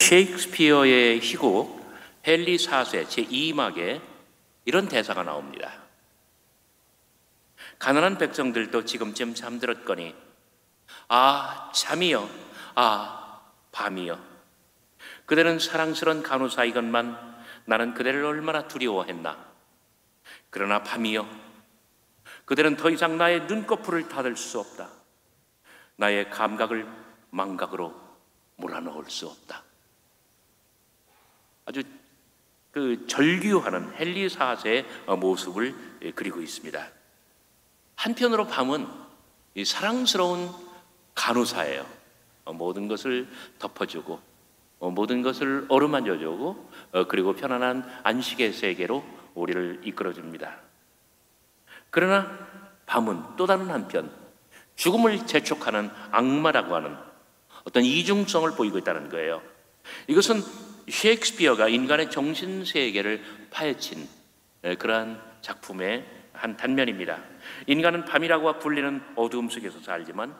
셰익스피어의 희곡 헨리 4세 제2막에 이런 대사가 나옵니다. 가난한 백성들도 지금쯤 잠들었거니 아 잠이여 아 밤이여 그대는 사랑스러운 간호사이건만 나는 그대를 얼마나 두려워했나. 그러나 밤이여 그대는 더 이상 나의 눈꺼풀을 닫을 수 없다. 나의 감각을 망각으로 몰아넣을 수 없다. 아주 그 절규하는 헨리 4세의 모습을 그리고 있습니다. 한편으로 밤은 이 사랑스러운 간호사예요. 모든 것을 덮어주고 모든 것을 어루만져주고 그리고 편안한 안식의 세계로 우리를 이끌어줍니다. 그러나 밤은 또 다른 한편 죽음을 재촉하는 악마라고 하는 어떤 이중성을 보이고 있다는 거예요. 이것은 셰익스피어가 인간의 정신세계를 파헤친 그러한 작품의 한 단면입니다. 인간은 밤이라고 불리는 어두움 속에서 살지만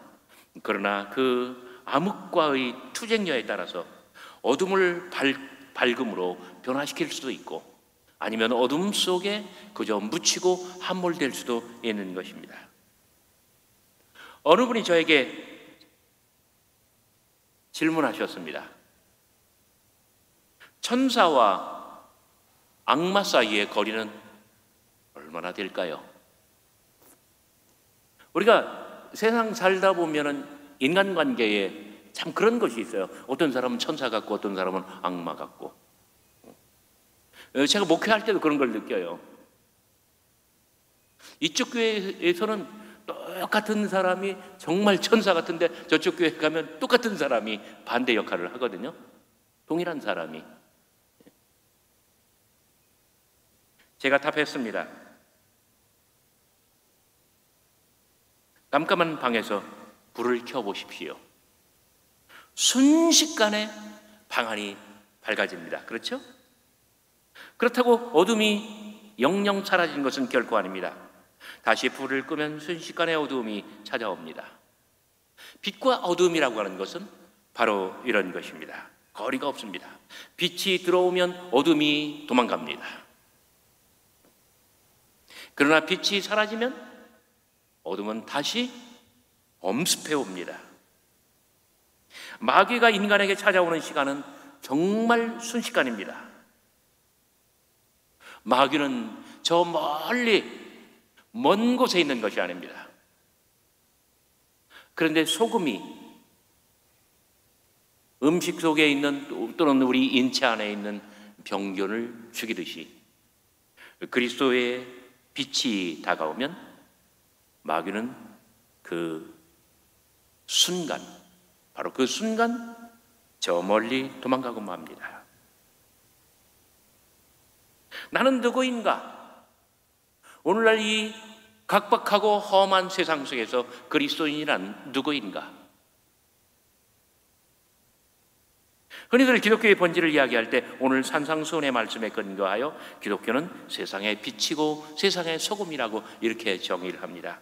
그러나 그 암흑과의 투쟁력에 따라서 어둠을 밝음으로 변화시킬 수도 있고 아니면 어둠 속에 그저 묻히고 함몰될 수도 있는 것입니다. 어느 분이 저에게 질문하셨습니다. 천사와 악마 사이의 거리는 얼마나 될까요? 우리가 세상 살다 보면은 인간관계에 참 그런 것이 있어요. 어떤 사람은 천사 같고 어떤 사람은 악마 같고. 제가 목회할 때도 그런 걸 느껴요. 이쪽 교회에서는 똑같은 사람이 정말 천사 같은데 저쪽 교회 가면 똑같은 사람이 반대 역할을 하거든요. 동일한 사람이. 제가 답했습니다. 깜깜한 방에서 불을 켜보십시오. 순식간에 방 안이 밝아집니다. 그렇죠? 그렇다고 어둠이 영영 사라진 것은 결코 아닙니다. 다시 불을 끄면 순식간에 어두움이 찾아옵니다. 빛과 어둠이라고 하는 것은 바로 이런 것입니다. 거리가 없습니다. 빛이 들어오면 어둠이 도망갑니다. 그러나 빛이 사라지면 어둠은 다시 엄습해 옵니다. 마귀가 인간에게 찾아오는 시간은 정말 순식간입니다. 마귀는 저 멀리 먼 곳에 있는 것이 아닙니다. 그런데 소금이 음식 속에 있는 또는 우리 인체 안에 있는 병균을 죽이듯이 그리스도의 빛이 다가오면 마귀는 그 순간, 바로 그 순간 저 멀리 도망가고 맙니다. 나는 누구인가? 오늘날 이 각박하고 험한 세상 속에서 그리스도인이란 누구인가? 흔히들 기독교의 본질을 이야기할 때 오늘 산상수훈의 말씀에 근거하여 기독교는 세상의 빛이고 세상의 소금이라고 이렇게 정의를 합니다.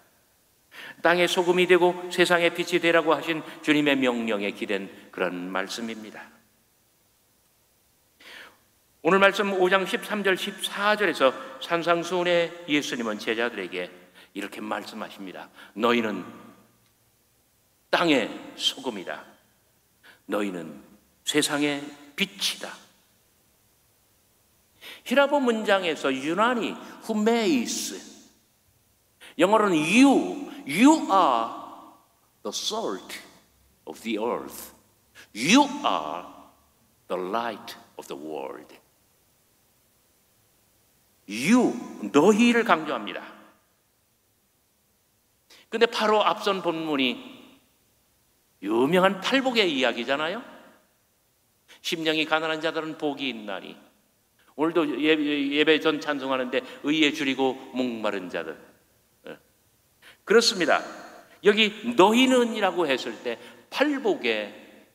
땅의 소금이 되고 세상의 빛이 되라고 하신 주님의 명령에 기댄 그런 말씀입니다. 오늘 말씀 5장 13절 14절에서 산상수훈의 예수님은 제자들에게 이렇게 말씀하십니다. 너희는 땅의 소금이다. 너희는 세상의 빛이다. 히라보 문장에서 유난히 후메이스, 영어로는 you are the salt of the earth. You are the light of the world. 너희를 강조합니다. 근데 바로 앞선 본문이 유명한 팔복의 이야기잖아요. 심령이 가난한 자들은 복이 있나니. 오늘도 예배 전 찬송하는데 의에 줄이고 목마른 자들. 그렇습니다. 여기 너희는이라고 했을 때 팔복의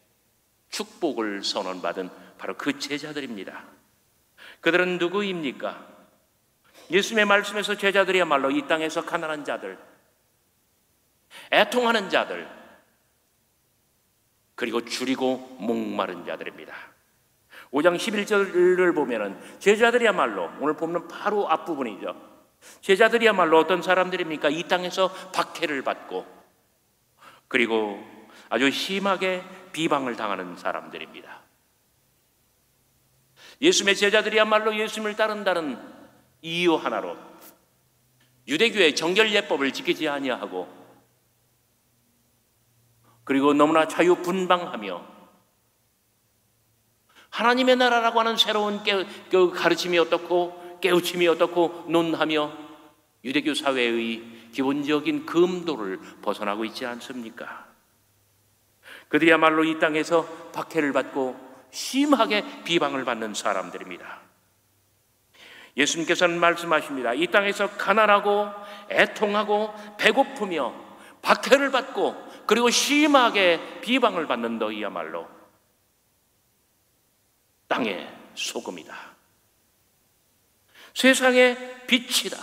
축복을 선언받은 바로 그 제자들입니다. 그들은 누구입니까? 예수님의 말씀에서 제자들이야말로 이 땅에서 가난한 자들, 애통하는 자들, 그리고 줄이고 목마른 자들입니다. 5장 11절을 보면은 제자들이야말로, 오늘 보면 바로 앞부분이죠. 제자들이야말로 어떤 사람들입니까? 이 땅에서 박해를 받고 그리고 아주 심하게 비방을 당하는 사람들입니다. 예수님의 제자들이야말로 예수님을 따른다는 이유 하나로 유대교의 정결예법을 지키지 아니하고 그리고 너무나 자유분방하며 하나님의 나라라고 하는 새로운 가르침이 어떻고 깨우침이 어떻고 논하며 유대교 사회의 기본적인 금도를 벗어나고 있지 않습니까? 그들이야말로 이 땅에서 박해를 받고 심하게 비방을 받는 사람들입니다. 예수님께서는 말씀하십니다. 이 땅에서 가난하고 애통하고 배고프며 박해를 받고 그리고 심하게 비방을 받는 너희야말로 땅의 소금이다. 세상의 빛이다.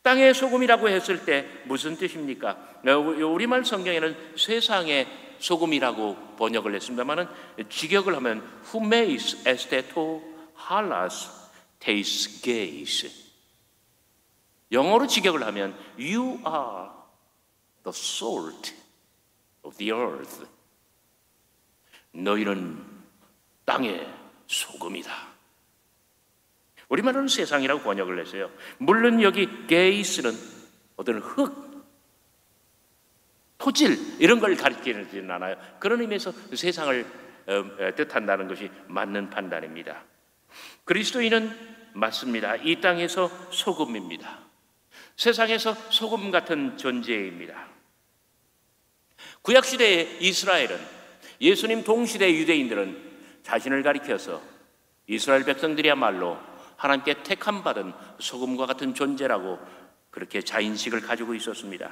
땅의 소금이라고 했을 때 무슨 뜻입니까? 우리말 성경에는 세상의 소금이라고 번역을 했습니다만은 직역을 하면 humeis esteto halas teis geis. 영어로 직역을 하면 You are the salt of the earth. 너희는 땅의 소금이다. 우리말로는 세상이라고 번역을 했어요. 물론 여기 게이스는 어떤 흙, 토질 이런 걸 가리키지는 않아요. 그런 의미에서 세상을 뜻한다는 것이 맞는 판단입니다. 그리스도인은 맞습니다. 이 땅에서 소금입니다. 세상에서 소금 같은 존재입니다. 구약시대의 이스라엘은, 예수님 동시대 유대인들은 자신을 가리켜서 이스라엘 백성들이야말로 하나님께 택함받은 소금과 같은 존재라고 그렇게 자인식을 가지고 있었습니다.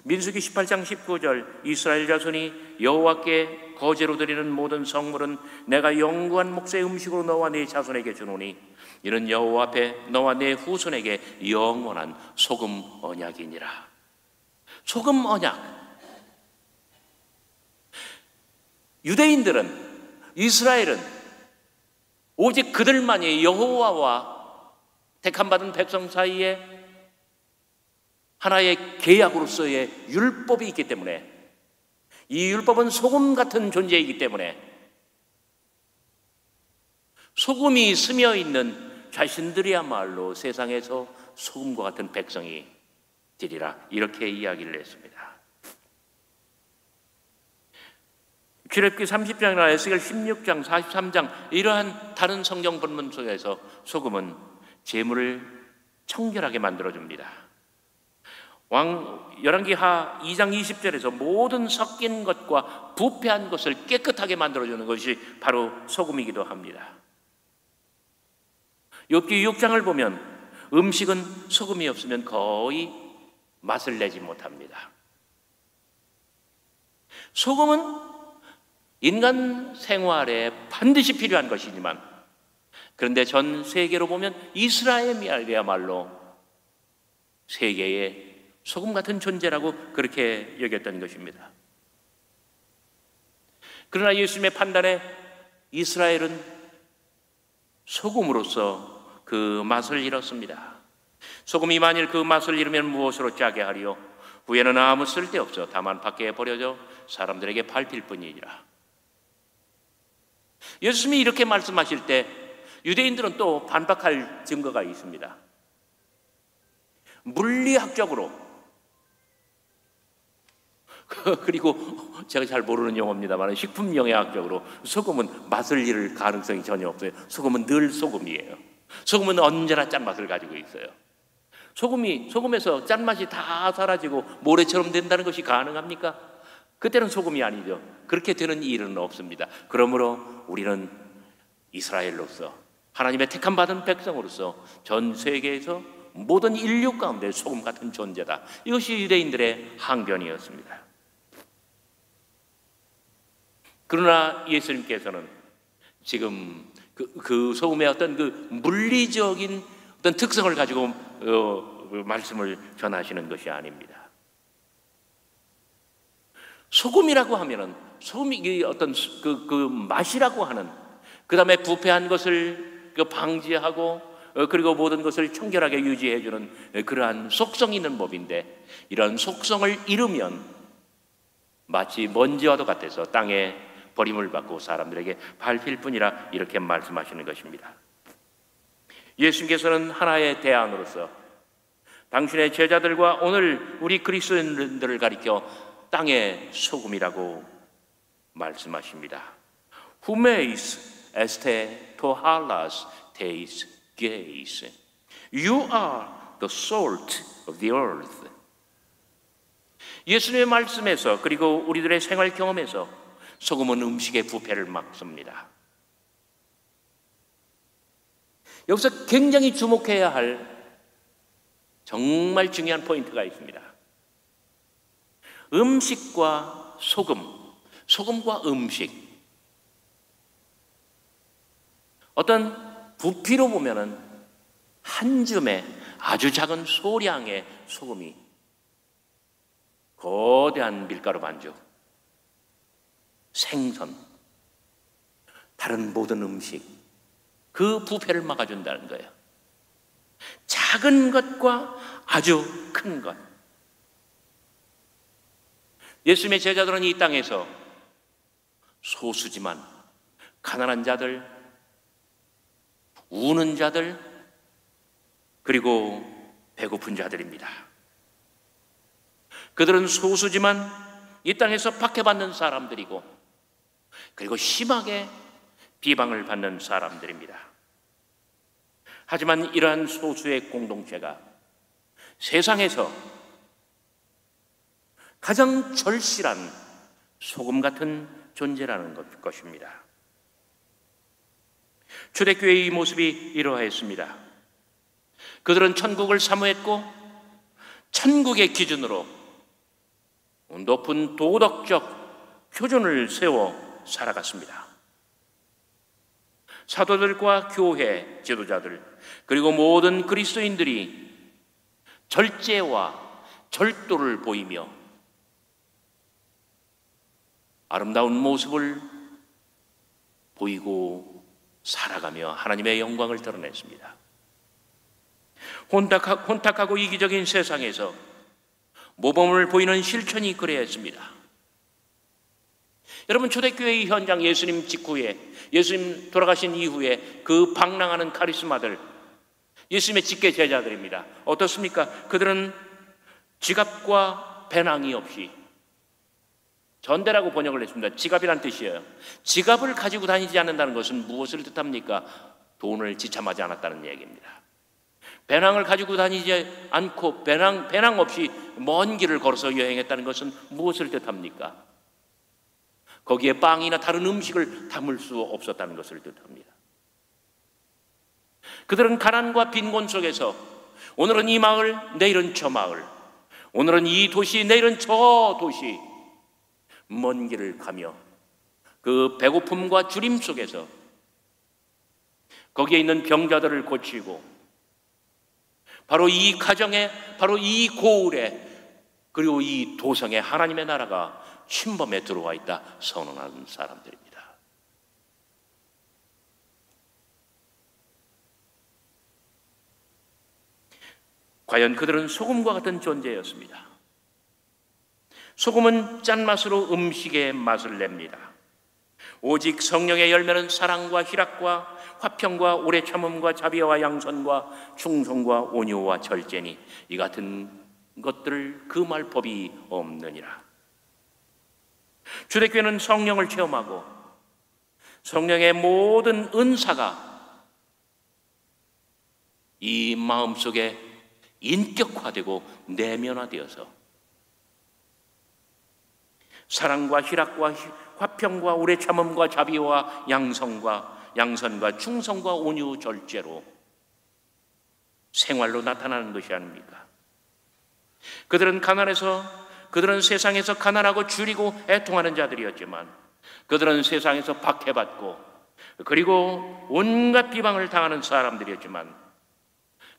민수기 18장 19절 이스라엘 자손이 여호와께 거제로 드리는 모든 성물은 내가 영구한 몫의 음식으로 너와 네 자손에게 주노니 이는 여호와 앞에 너와 네 후손에게 영원한 소금 언약이니라. 소금 언약. 유대인들은, 이스라엘은 오직 그들만이 여호와와 택함받은 백성 사이에 하나의 계약으로서의 율법이 있기 때문에, 이 율법은 소금 같은 존재이기 때문에 소금이 스며 있는 자신들이야말로 세상에서 소금과 같은 백성이 되리라, 이렇게 이야기를 했습니다. 출애굽기 30장이나 에스겔 16장, 43장 이러한 다른 성경 본문 속에서 소금은 재물을 청결하게 만들어줍니다. 열왕기하 2장 20절에서 모든 섞인 것과 부패한 것을 깨끗하게 만들어주는 것이 바로 소금이기도 합니다. 욥기 6장을 보면 음식은 소금이 없으면 거의 맛을 내지 못합니다. 소금은 인간 생활에 반드시 필요한 것이지만, 그런데 전 세계로 보면 이스라엘이야말로 세계의 소금 같은 존재라고 그렇게 여겼던 것입니다. 그러나 예수님의 판단에 이스라엘은 소금으로서 그 맛을 잃었습니다. 소금이 만일 그 맛을 잃으면 무엇으로 짜게 하리요? 후에는 아무 쓸데없어 다만 밖에 버려져 사람들에게 밟힐 뿐이니라. 예수님이 이렇게 말씀하실 때 유대인들은 또 반박할 증거가 있습니다. 물리학적으로, 그리고 제가 잘 모르는 용어입니다만 식품영양학적으로 소금은 맛을 잃을 가능성이 전혀 없어요. 소금은 늘 소금이에요. 소금은 언제나 짠맛을 가지고 있어요. 소금에서 짠맛이 다 사라지고 모래처럼 된다는 것이 가능합니까? 그때는 소금이 아니죠. 그렇게 되는 일은 없습니다. 그러므로 우리는 이스라엘로서, 하나님의 택함받은 백성으로서 전 세계에서 모든 인류 가운데 소금 같은 존재다. 이것이 유대인들의 항변이었습니다. 그러나 예수님께서는 지금 그 소금의 어떤 그 물리적인 어떤 특성을 가지고 말씀을 전하시는 것이 아닙니다. 소금이라고 하면은 소금이 어떤 그 맛이라고 하는, 그 다음에 부패한 것을 방지하고 그리고 모든 것을 청결하게 유지해주는 그러한 속성이 있는 법인데, 이런 속성을 잃으면 마치 먼지와도 같아서 땅에 버림을 받고 사람들에게 밟힐 뿐이라 이렇게 말씀하시는 것입니다. 예수님께서는 하나의 대안으로서 당신의 제자들과 오늘 우리 그리스도인들을 가리켜 땅의 소금이라고 말씀하십니다. Humeis este tohalas teis geis. You are the salt of the earth. 예수님의 말씀에서 그리고 우리들의 생활 경험에서 소금은 음식의 부패를 막습니다. 여기서 굉장히 주목해야 할 정말 중요한 포인트가 있습니다. 음식과 소금, 소금과 음식. 어떤 부피로 보면은 한 줌의 아주 작은 소량의 소금이 거대한 밀가루 반죽, 생선, 다른 모든 음식, 그 부패를 막아준다는 거예요. 작은 것과 아주 큰 것. 예수님의 제자들은 이 땅에서 소수지만 가난한 자들, 우는 자들, 그리고 배고픈 자들입니다. 그들은 소수지만 이 땅에서 박해받는 사람들이고, 그리고 심하게 비방을 받는 사람들입니다. 하지만 이러한 소수의 공동체가 세상에서 가장 절실한 소금 같은 존재라는 것입니다. 초대교회의 이 모습이 이러하였습니다. 그들은 천국을 사모했고 천국의 기준으로 높은 도덕적 표준을 세워 살아갔습니다. 사도들과 교회 지도자들 그리고 모든 그리스도인들이 절제와 절도를 보이며 아름다운 모습을 보이고 살아가며 하나님의 영광을 드러냈습니다. 혼탁하고 이기적인 세상에서 모범을 보이는 실천이 그래야 했습니다. 여러분, 초대교회의 현장, 예수님 직후에, 예수님 돌아가신 이후에 그 방랑하는 카리스마들, 예수님의 직계 제자들입니다. 어떻습니까? 그들은 지갑과 배낭이 없이, 전대라고 번역을 했습니다. 지갑이란 뜻이에요. 지갑을 가지고 다니지 않는다는 것은 무엇을 뜻합니까? 돈을 지참하지 않았다는 얘기입니다. 배낭을 가지고 다니지 않고 배낭 없이 먼 길을 걸어서 여행했다는 것은 무엇을 뜻합니까? 거기에 빵이나 다른 음식을 담을 수 없었다는 것을 뜻합니다. 그들은 가난과 빈곤 속에서 오늘은 이 마을, 내일은 저 마을, 오늘은 이 도시, 내일은 저 도시, 먼 길을 가며 그 배고픔과 주림 속에서 거기에 있는 병자들을 고치고, 바로 이 가정에, 바로 이 고을에, 그리고 이 도성에 하나님의 나라가 침범에 들어와 있다 선언하는 사람들입니다. 과연 그들은 소금과 같은 존재였습니다. 소금은 짠맛으로 음식의 맛을 냅니다. 오직 성령의 열매는 사랑과 희락과 화평과 오래 참음과 자비와 양선과 충성과 온유와 절제니 이 같은 것들을 금할 법이 없느니라. 초대교회는 성령을 체험하고 성령의 모든 은사가 이 마음속에 인격화되고 내면화되어서 사랑과 희락과 화평과 오래 참음과 자비와 양선과 충성과 온유 절제로 생활로 나타나는 것이 아닙니까? 그들은 세상에서 가난하고 줄이고 애통하는 자들이었지만, 그들은 세상에서 박해받고 그리고 온갖 비방을 당하는 사람들이었지만,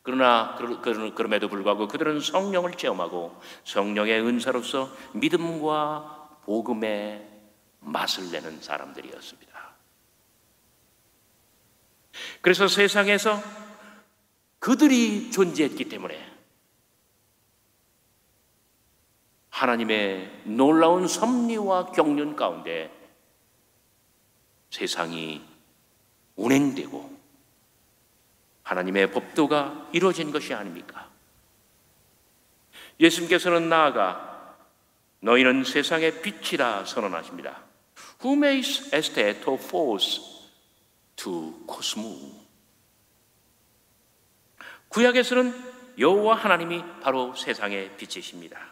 그럼에도 불구하고 그들은 성령을 체험하고 성령의 은사로서 믿음과 복음의 맛을 내는 사람들이었습니다. 그래서 세상에서 그들이 존재했기 때문에 하나님의 놀라운 섭리와 경륜 가운데 세상이 운행되고 하나님의 법도가 이루어진 것이 아닙니까? 예수님께서는 나아가 너희는 세상의 빛이라 선언하십니다. Who makes este to force to cosmo? 구약에서는 여호와 하나님이 바로 세상의 빛이십니다.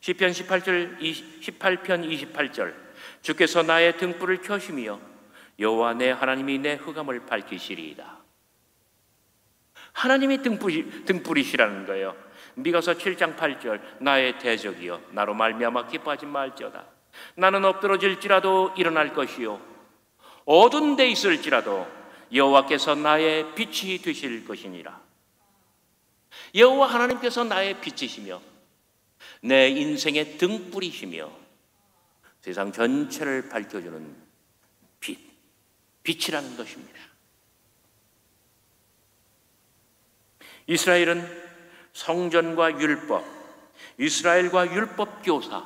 시편 18편 28절 주께서 나의 등불을 켜시며 여호와 내 하나님이 내 흑암을 밝히시리이다. 하나님이 등불이시라는 거예요. 미가서 7장 8절 나의 대적이여 나로 말미암아 기뻐하지 말지어다. 나는 엎드러질지라도 일어날 것이요 어두운 데 있을지라도 여호와께서 나의 빛이 되실 것이니라. 여호와 하나님께서 나의 빛이시며 내 인생의 등불이시며 세상 전체를 밝혀주는 빛이라는 것입니다. 이스라엘은 성전과 율법, 이스라엘과 율법 교사,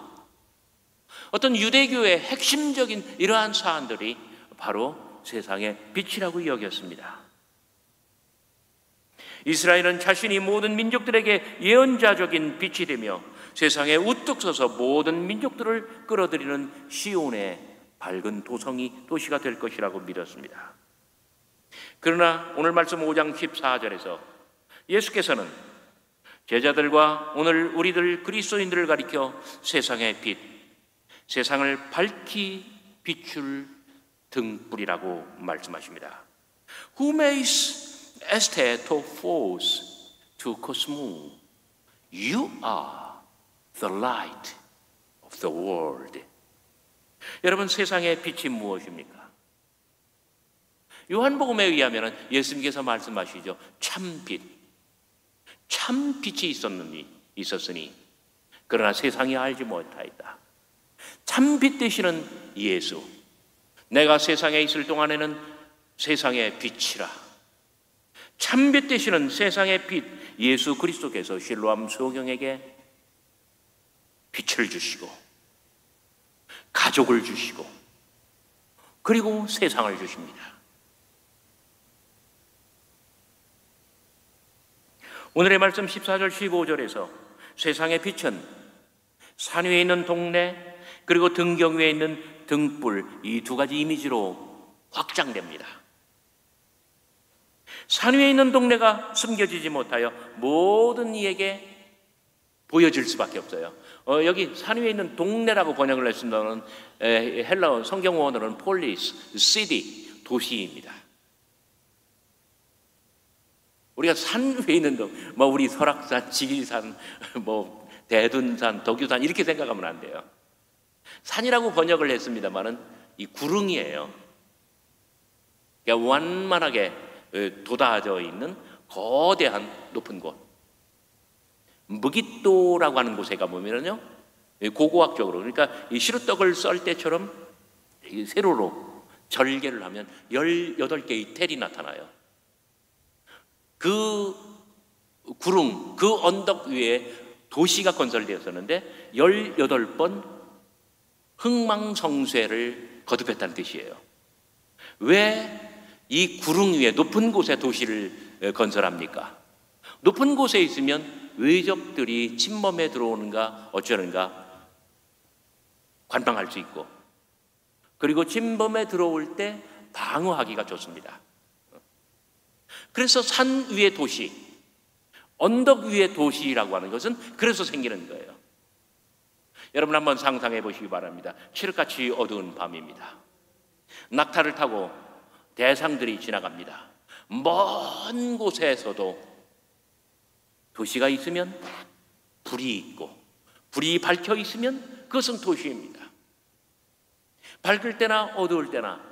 어떤 유대교의 핵심적인 이러한 사안들이 바로 세상의 빛이라고 여겼습니다. 이스라엘은 자신이 모든 민족들에게 예언자적인 빛이 되며 세상에 우뚝 서서 모든 민족들을 끌어들이는 시온의 밝은 도시가 될 것이라고 믿었습니다. 그러나 오늘 말씀 5장 14절에서 예수께서는 제자들과 오늘 우리들 그리스도인들을 가리켜 세상의 빛, 세상을 밝히 비출 등불이라고 말씀하십니다. Who makes este to force to cosmo? You are the light of the world. 여러분, 세상의 빛이 무엇입니까? 요한복음에 의하면 예수님께서 말씀하시죠. 참 빛이 있었으니 그러나 세상이 알지 못하였다. 참 빛 되시는 예수, 내가 세상에 있을 동안에는 세상의 빛이라. 참 빛 되시는 세상의 빛 예수 그리스도께서 실로암 소경에게 빛을 주시고 가족을 주시고 그리고 세상을 주십니다. 오늘의 말씀 14절 15절에서 세상의 빛은 산 위에 있는 동네 그리고 등경 위에 있는 등불, 이 두 가지 이미지로 확장됩니다. 산 위에 있는 동네가 숨겨지지 못하여 모든 이에게 보여질 수밖에 없어요. 여기 산 위에 있는 동네라고 번역을 했습니다는 헬라어 성경 원어는 폴리스, 시티, 도시입니다. 우리가 산 위에 있는 우리 설악산, 지리산, 대둔산, 덕유산 이렇게 생각하면 안 돼요. 산이라고 번역을 했습니다만은 이 구릉이에요. 그러니까 완만하게 돋아져 있는 거대한 높은 곳. 무깃도라고 하는 곳에 가보면요, 고고학적으로, 그러니까 이 시루떡을 썰 때처럼 세로로 절개를 하면 18개의 텔이 나타나요. 그 구릉, 그 언덕 위에 도시가 건설되었었는데 18번 흥망성쇠를 거듭했다는 뜻이에요. 왜 이 구릉 위에 높은 곳에 도시를 건설합니까? 높은 곳에 있으면 외적들이 침범해 들어오는가 어쩌는가 관방할 수 있고, 그리고 침범해 들어올 때 방어하기가 좋습니다. 그래서 산 위의 도시, 언덕 위의 도시라고 하는 것은 그래서 생기는 거예요. 여러분 한번 상상해 보시기 바랍니다. 칠흑같이 어두운 밤입니다. 낙타를 타고 대상들이 지나갑니다. 먼 곳에서도 도시가 있으면 불이 있고, 불이 밝혀 있으면 그것은 도시입니다. 밝을 때나 어두울 때나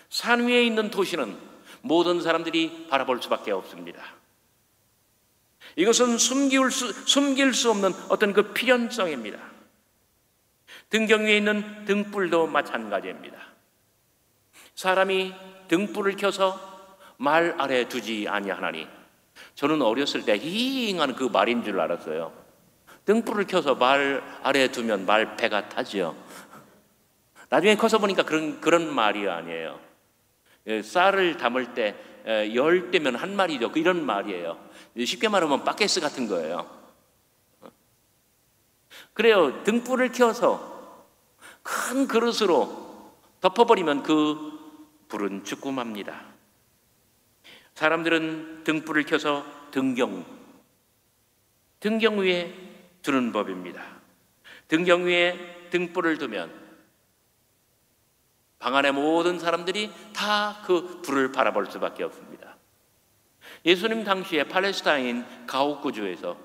산 위에 있는 도시는 모든 사람들이 바라볼 수밖에 없습니다. 이것은 숨길 수 없는 어떤 그 필연성입니다. 등경 위에 있는 등불도 마찬가지입니다. 사람이 등불을 켜서 말 아래 두지 아니하나니. 저는 어렸을 때 힝 하는 그 말인 줄 알았어요. 등불을 켜서 말 아래 두면 말 배가 타죠. 나중에 커서 보니까 그런 말이 아니에요. 쌀을 담을 때 열 대면 한 마리죠. 이런 말이에요. 쉽게 말하면 바게스 같은 거예요. 그래요. 등불을 켜서 큰 그릇으로 덮어버리면 그 불은 주춤합니다. 사람들은 등불을 켜서 등경 위에 두는 법입니다. 등경 위에 등불을 두면 방 안의 모든 사람들이 다 그 불을 바라볼 수밖에 없습니다. 예수님 당시에 팔레스타인 가옥구조에서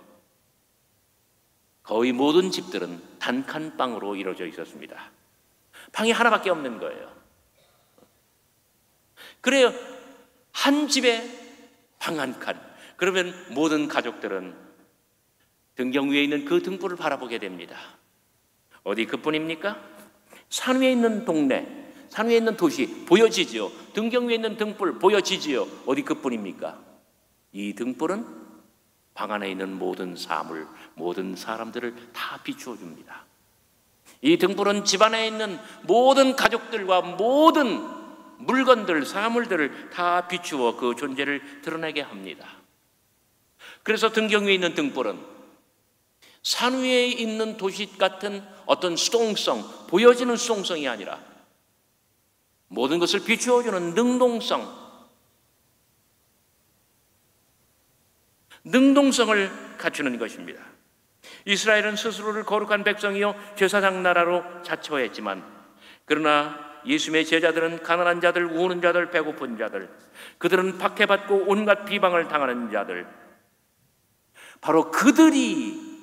거의 모든 집들은 단칸방으로 이루어져 있었습니다. 방이 하나밖에 없는 거예요. 그래요. 한 집에 방 한 칸. 그러면 모든 가족들은 등경 위에 있는 그 등불을 바라보게 됩니다. 어디 그뿐입니까? 산 위에 있는 동네, 산 위에 있는 도시 보여지지요. 등경 위에 있는 등불 보여지지요. 어디 그뿐입니까? 이 등불은 방 안에 있는 모든 사물, 모든 사람들을 다 비추어 줍니다. 이 등불은 집안에 있는 모든 가족들과 모든 물건들, 사물들을 다 비추어 그 존재를 드러내게 합니다. 그래서 등경 위에 있는 등불은 산 위에 있는 도시 같은 어떤 수동성, 보여지는 수동성이 아니라 모든 것을 비추어주는 능동성을 갖추는 것입니다. 이스라엘은 스스로를 거룩한 백성이요 제사장 나라로 자처했지만, 그러나 예수님의 제자들은 가난한 자들, 우는 자들, 배고픈 자들, 그들은 박해받고 온갖 비방을 당하는 자들, 바로 그들이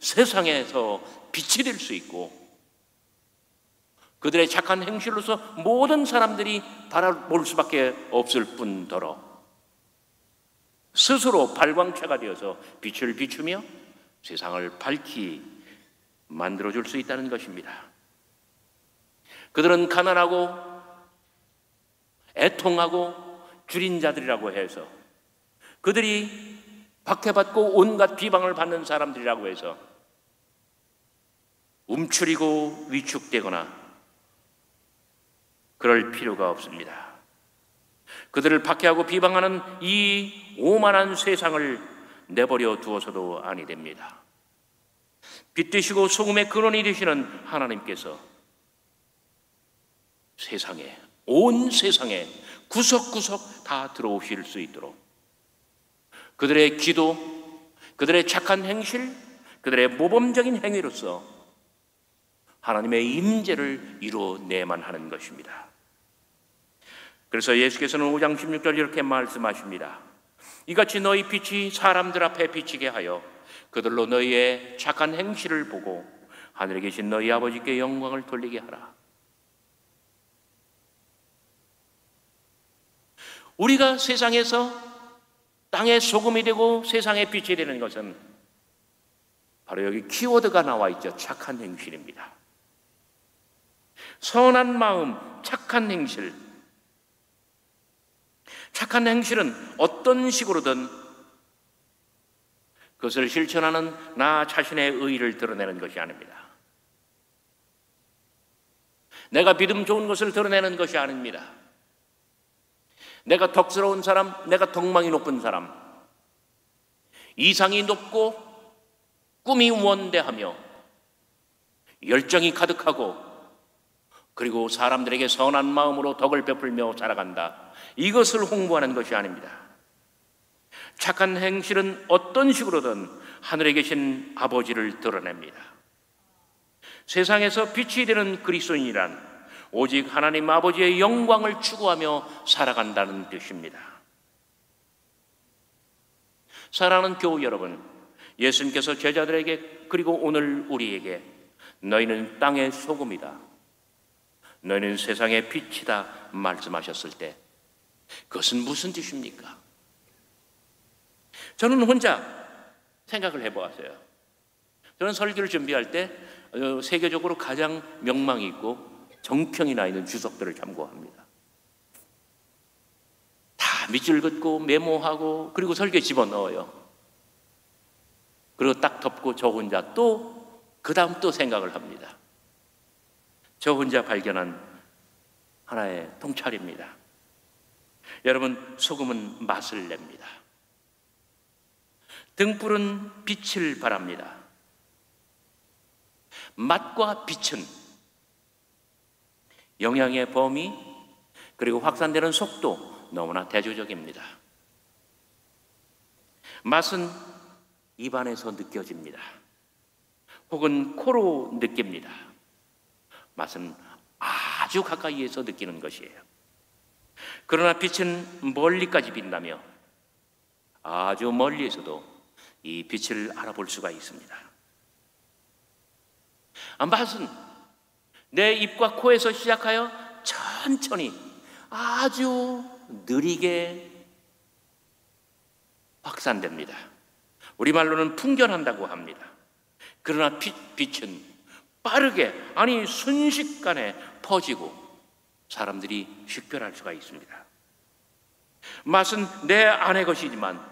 세상에서 빛이 될 수 있고 그들의 착한 행실로서 모든 사람들이 바라볼 수밖에 없을 뿐더러 스스로 발광체가 되어서 빛을 비추며 세상을 밝히 만들어줄 수 있다는 것입니다. 그들은 가난하고 애통하고 줄인 자들이라고 해서, 그들이 박해받고 온갖 비방을 받는 사람들이라고 해서 움츠리고 위축되거나 그럴 필요가 없습니다. 그들을 박해하고 비방하는 이 오만한 세상을 내버려 두어서도 아니 됩니다. 빛 되시고 소금의 근원이 되시는 하나님께서 세상에, 온 세상에 구석구석 다 들어오실 수 있도록 그들의 기도, 그들의 착한 행실, 그들의 모범적인 행위로서 하나님의 임재를 이루어내만 하는 것입니다. 그래서 예수께서는 5장 16절 이렇게 말씀하십니다. 이같이 너희 빛이 사람들 앞에 비치게 하여 그들로 너희의 착한 행실을 보고 하늘에 계신 너희 아버지께 영광을 돌리게 하라. 우리가 세상에서 땅의 소금이 되고 세상의 빛이 되는 것은 바로 여기 키워드가 나와 있죠. 착한 행실입니다. 선한 마음, 착한 행실. 착한 행실은 어떤 식으로든 그것을 실천하는 나 자신의 의의를 드러내는 것이 아닙니다. 내가 믿음 좋은 것을 드러내는 것이 아닙니다. 내가 덕스러운 사람, 내가 덕망이 높은 사람, 이상이 높고 꿈이 원대하며 열정이 가득하고 그리고 사람들에게 선한 마음으로 덕을 베풀며 살아간다. 이것을 홍보하는 것이 아닙니다. 착한 행실은 어떤 식으로든 하늘에 계신 아버지를 드러냅니다. 세상에서 빛이 되는 그리스도인이란 오직 하나님 아버지의 영광을 추구하며 살아간다는 뜻입니다. 사랑하는 교우 여러분, 예수님께서 제자들에게 그리고 오늘 우리에게 너희는 땅의 소금이다, 너희는 세상의 빛이다 말씀하셨을 때 그것은 무슨 뜻입니까? 저는 혼자 생각을 해보았어요. 저는 설교를 준비할 때 세계적으로 가장 명망이 있고 정평이 나 있는 주석들을 참고합니다. 다 밑줄 긋고 메모하고 그리고 설계 집어넣어요. 그리고 딱 덮고 저 혼자 또 그 다음 또 생각을 합니다. 저 혼자 발견한 하나의 통찰입니다. 여러분, 소금은 맛을 냅니다. 등불은 빛을 발합니다. 맛과 빛은 영향의 범위 그리고 확산되는 속도 너무나 대조적입니다. 맛은 입안에서 느껴집니다. 혹은 코로 느낍니다. 맛은 아주 가까이에서 느끼는 것이에요. 그러나 빛은 멀리까지 빛나며 아주 멀리에서도 이 빛을 알아볼 수가 있습니다. 맛은 내 입과 코에서 시작하여 천천히 아주 느리게 확산됩니다. 우리말로는 풍겨난다고 합니다. 그러나 빛은 빠르게, 아니 순식간에 퍼지고 사람들이 식별할 수가 있습니다. 맛은 내 안의 것이지만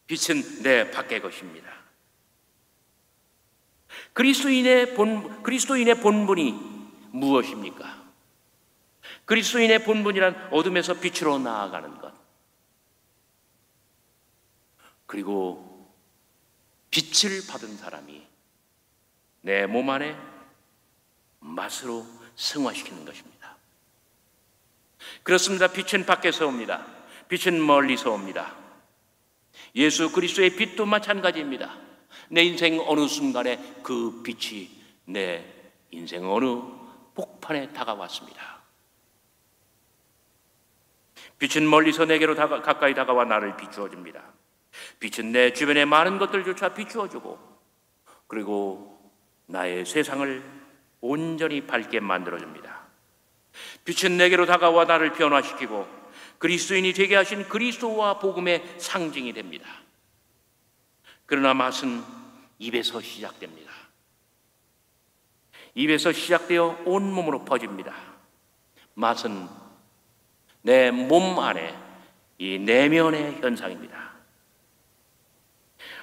빛은 내 밖의 것입니다. 그리스도인의 본분이 무엇입니까? 그리스도인의 본분이란 어둠에서 빛으로 나아가는 것, 그리고 빛을 받은 사람이 내 몸 안에 맛으로 승화시키는 것입니다. 그렇습니다. 빛은 밖에서 옵니다. 빛은 멀리서 옵니다. 예수 그리스도의 빛도 마찬가지입니다. 내 인생 어느 순간에 그 빛이 내 인생 어느 복판에 다가왔습니다. 빛은 멀리서 내게로 가까이 다가와 나를 비추어 줍니다. 빛은 내 주변의 많은 것들조차 비추어 주고 그리고 나의 세상을 온전히 밝게 만들어 줍니다. 빛은 내게로 다가와 나를 변화시키고 그리스도인이 되게 하신 그리스도와 복음의 상징이 됩니다. 그러나 맛은 입에서 시작됩니다. 입에서 시작되어 온몸으로 퍼집니다. 맛은 내 몸 안에 이 내면의 현상입니다.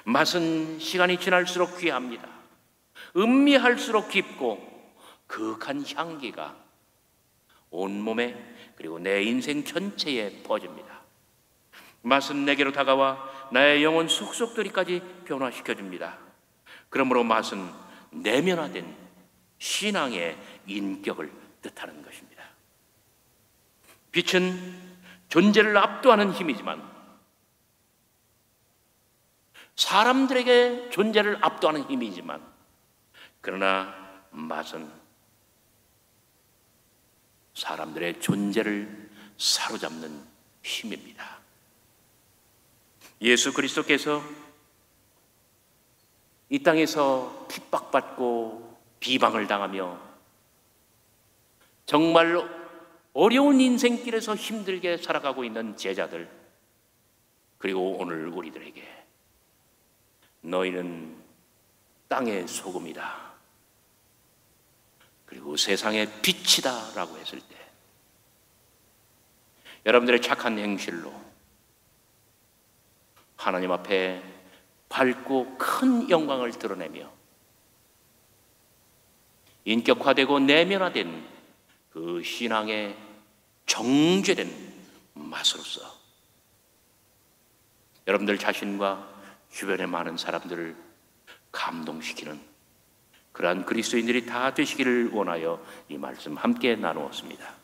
맛은 시간이 지날수록 귀합니다. 음미할수록 깊고 그윽한 향기가 온몸에 그리고 내 인생 전체에 퍼집니다. 맛은 내게로 다가와 나의 영혼 속속들이까지 변화시켜줍니다. 그러므로 맛은 내면화된 신앙의 인격을 뜻하는 것입니다. 빛은 존재를 압도하는 힘이지만 사람들에게 존재를 압도하는 힘이지만 그러나 맛은 사람들의 존재를 사로잡는 힘입니다. 예수 그리스도께서 이 땅에서 핍박받고 비방을 당하며 정말 어려운 인생길에서 힘들게 살아가고 있는 제자들, 그리고 오늘 우리들에게 너희는 땅의 소금이다, 그리고 세상의 빛이다 라고 했을 때 여러분들의 착한 행실로 하나님 앞에 밝고 큰 영광을 드러내며 인격화되고 내면화된 그 신앙의 정죄된 맛으로서 여러분들 자신과 주변의 많은 사람들을 감동시키는 그러한 그리스도인들이 다 되시기를 원하여 이 말씀 함께 나누었습니다.